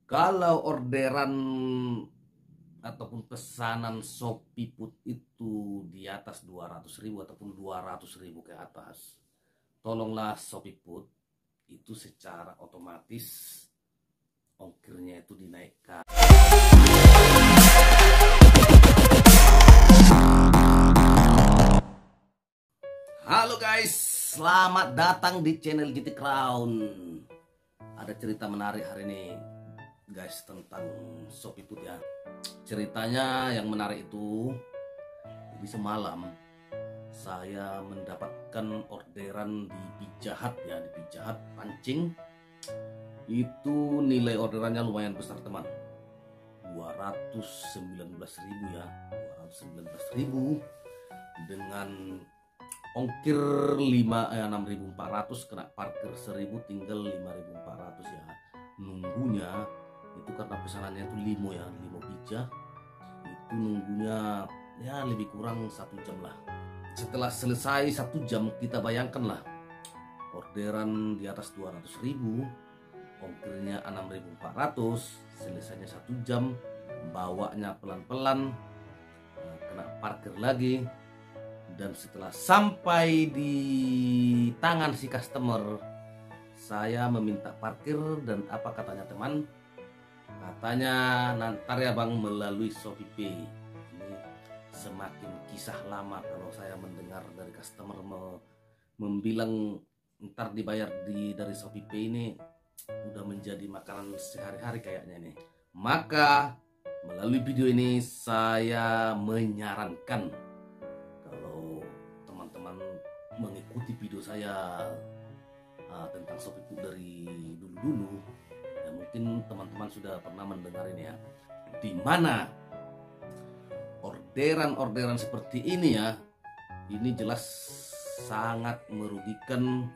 Kalau orderan ataupun pesanan Shopee Food itu di atas 200.000 ataupun 200.000 ke atas, tolonglah Shopee Food itu secara otomatis ongkirnya itu dinaikkan. Halo guys, selamat datang di channel GT Crown. Ada cerita menarik hari ini guys tentang Shopee Food ya. Ceritanya yang menarik itu, jadi semalam saya mendapatkan orderan di Pizza Hut ya, di Pizza Hut pancing. Itu nilai orderannya lumayan besar teman, 219.000 ya, 219.000 dengan ongkir 6.400, kena parkir 1.000, tinggal 5.400 ya. Nunggunya itu karena pesanannya itu limo ya, limo pizza, itu nunggunya ya lebih kurang 1 jam lah. Setelah selesai 1 jam, kita bayangkanlah orderan di atas 200.000, ongkirnya 6.400, selesainya 1 jam, bawanya pelan-pelan, kena parkir lagi. Dan setelah sampai di tangan si customer, saya meminta parkir, dan apa katanya teman? Katanya nanti ya bang melalui Shopee Pay. Ini semakin kisah lama kalau saya mendengar dari customer membilang ntar dibayar dari Shopee Pay, ini udah menjadi makanan sehari-hari kayaknya nih. Maka melalui video ini saya menyarankan mengikuti video saya tentang Shopee Food dari dulu-dulu ya, mungkin teman-teman sudah pernah mendengar ini ya, di mana orderan seperti ini ya, ini jelas sangat merugikan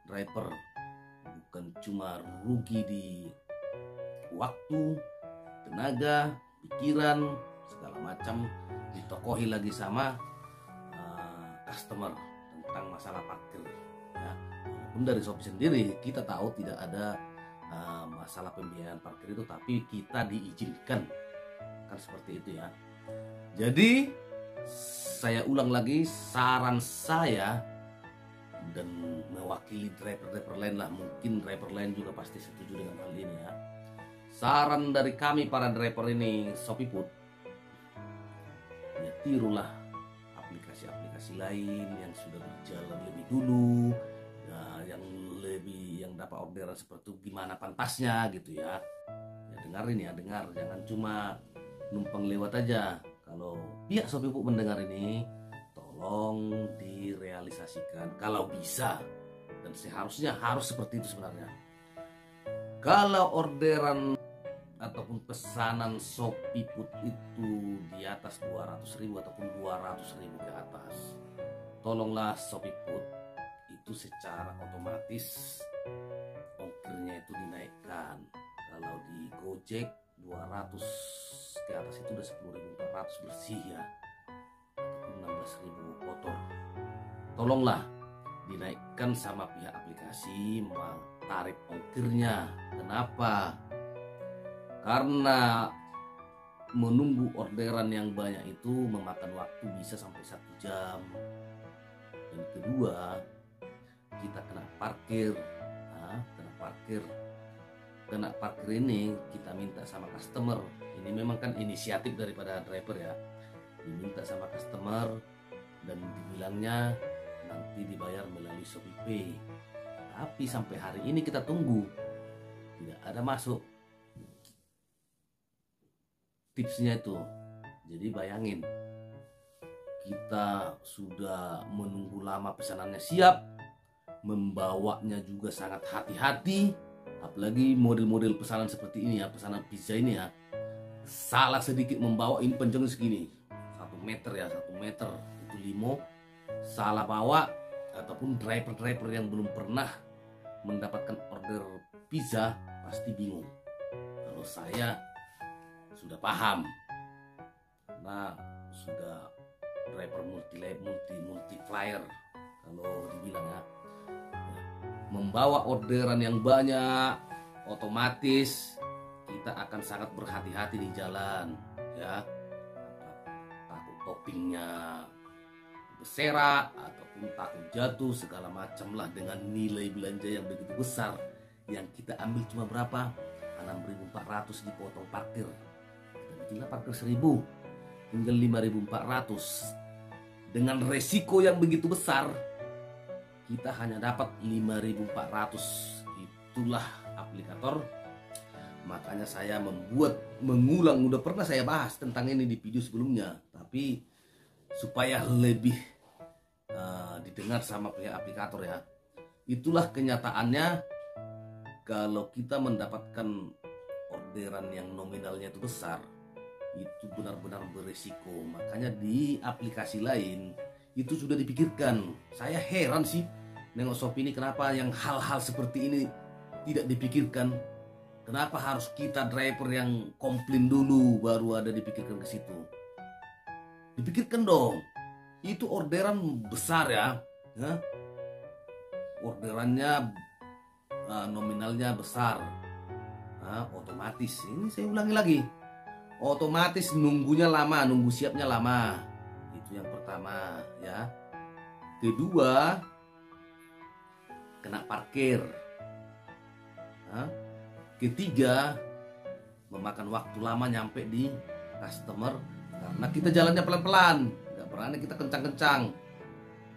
driver. Bukan cuma rugi di waktu, tenaga, pikiran, segala macam, ditokohi lagi sama customer tentang masalah parkir ya. Walaupun dari Shopee sendiri kita tahu tidak ada masalah pembiayaan parkir itu, tapi kita diizinkan kan seperti itu ya. Jadi saya ulang lagi, saran saya dan mewakili driver lain lah, mungkin driver lain juga pasti setuju dengan hal ini ya. Saran dari kami para driver ini Shopee Food, ya tirulah aplikasi lain yang sudah berjalan lebih dulu ya, yang dapat orderan seperti itu gimana pantasnya gitu ya. Ya dengarin ya, dengar, jangan cuma numpang lewat aja. Kalau pihak Shopee Food mendengar ini, tolong direalisasikan kalau bisa, dan seharusnya harus seperti itu sebenarnya. Kalau orderan ataupun pesanan Shopee Food itu di atas 200.000 ataupun 200.000 ke atas, tolonglah Shopee Food itu secara otomatis ongkirnya itu dinaikkan. Kalau di Gojek 200 ke atas itu udah 10.400 bersih ya, ataupun 16.000 kotor. Tolonglah dinaikkan sama pihak aplikasi tarif ongkirnya. Kenapa? Karena menunggu orderan yang banyak itu memakan waktu bisa sampai 1 jam. Dan kedua, kita kena parkir. Kena parkir ini kita minta sama customer. Ini memang kan inisiatif daripada driver ya. Diminta sama customer dan dibilangnya nanti dibayar melalui Shopee Pay. Tapi sampai hari ini kita tunggu, tidak ada masuk tipsnya itu. Jadi bayangin, kita sudah menunggu lama, pesanannya siap, membawanya juga sangat hati-hati, apalagi model-model pesanan seperti ini ya, pesanan pizza ini ya, salah sedikit membawa, ini panjangnya segini 1 meter ya, 1 meter itu limo, salah bawa, ataupun driver yang belum pernah mendapatkan order pizza pasti bingung. Kalau saya sudah paham, karena sudah driver multi flyer kalau dibilang ya. Membawa orderan yang banyak, otomatis kita akan sangat berhati-hati di jalan ya. Takut toppingnya berserak ataupun takut jatuh segala macam lah, dengan nilai belanja yang begitu besar. Yang kita ambil cuma berapa? 6.400 dipotong parkir. Kita bikinlah parkir 1.000, tinggal 5.400. Dengan resiko yang begitu besar, kita hanya dapat 5.400. Itulah aplikator. Makanya saya mengulang, udah pernah saya bahas tentang ini di video sebelumnya, tapi supaya lebih didengar sama pihak aplikator ya. Itulah kenyataannya, kalau kita mendapatkan orderan yang nominalnya itu besar, itu benar-benar beresiko. Makanya di aplikasi lain itu sudah dipikirkan. Saya heran sih nengok Shopee ini, kenapa yang hal-hal seperti ini tidak dipikirkan. Kenapa harus kita driver yang komplain dulu baru ada dipikirkan ke situ? Dipikirkan dong. Itu orderan besar ya. Orderannya nominalnya besar. Otomatis, ini saya ulangi lagi, otomatis nunggunya lama, nunggu siapnya lama. Itu yang pertama ya. Kedua, kena parkir. Ketiga, memakan waktu lama nyampe di customer karena kita jalannya pelan-pelan, nggak berani kita kencang-kencang,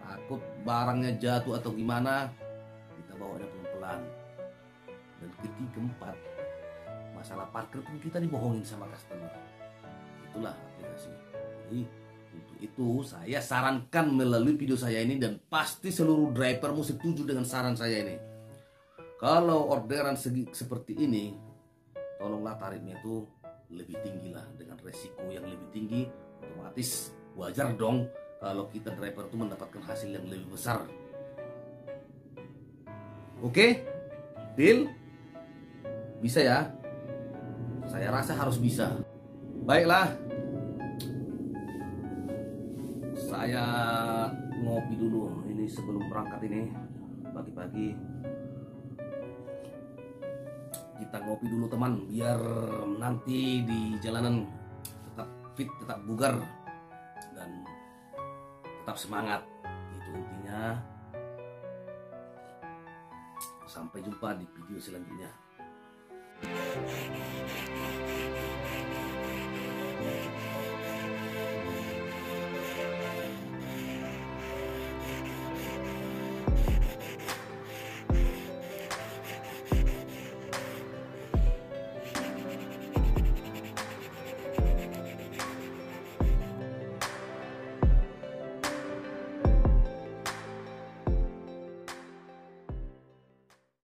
takut barangnya jatuh atau gimana, kita bawanya pelan-pelan. Dan keempat, masalah parkir pun kita dibohongin sama customer. Itulah aplikasi. Jadi untuk itu saya sarankan melalui video saya ini, dan pasti seluruh drivermu setuju dengan saran saya ini. Kalau orderan seperti ini, tolonglah tarifnya itu lebih tinggi lah, dengan resiko yang lebih tinggi. Otomatis wajar dong kalau kita driver itu mendapatkan hasil yang lebih besar. Oke, deal? Bisa ya? Saya rasa harus bisa. Baiklah, saya ngopi dulu ini sebelum berangkat ini. Pagi-pagi kita ngopi dulu teman, biar nanti di jalanan tetap fit, tetap bugar, dan tetap semangat. Itu intinya. Sampai jumpa di video selanjutnya.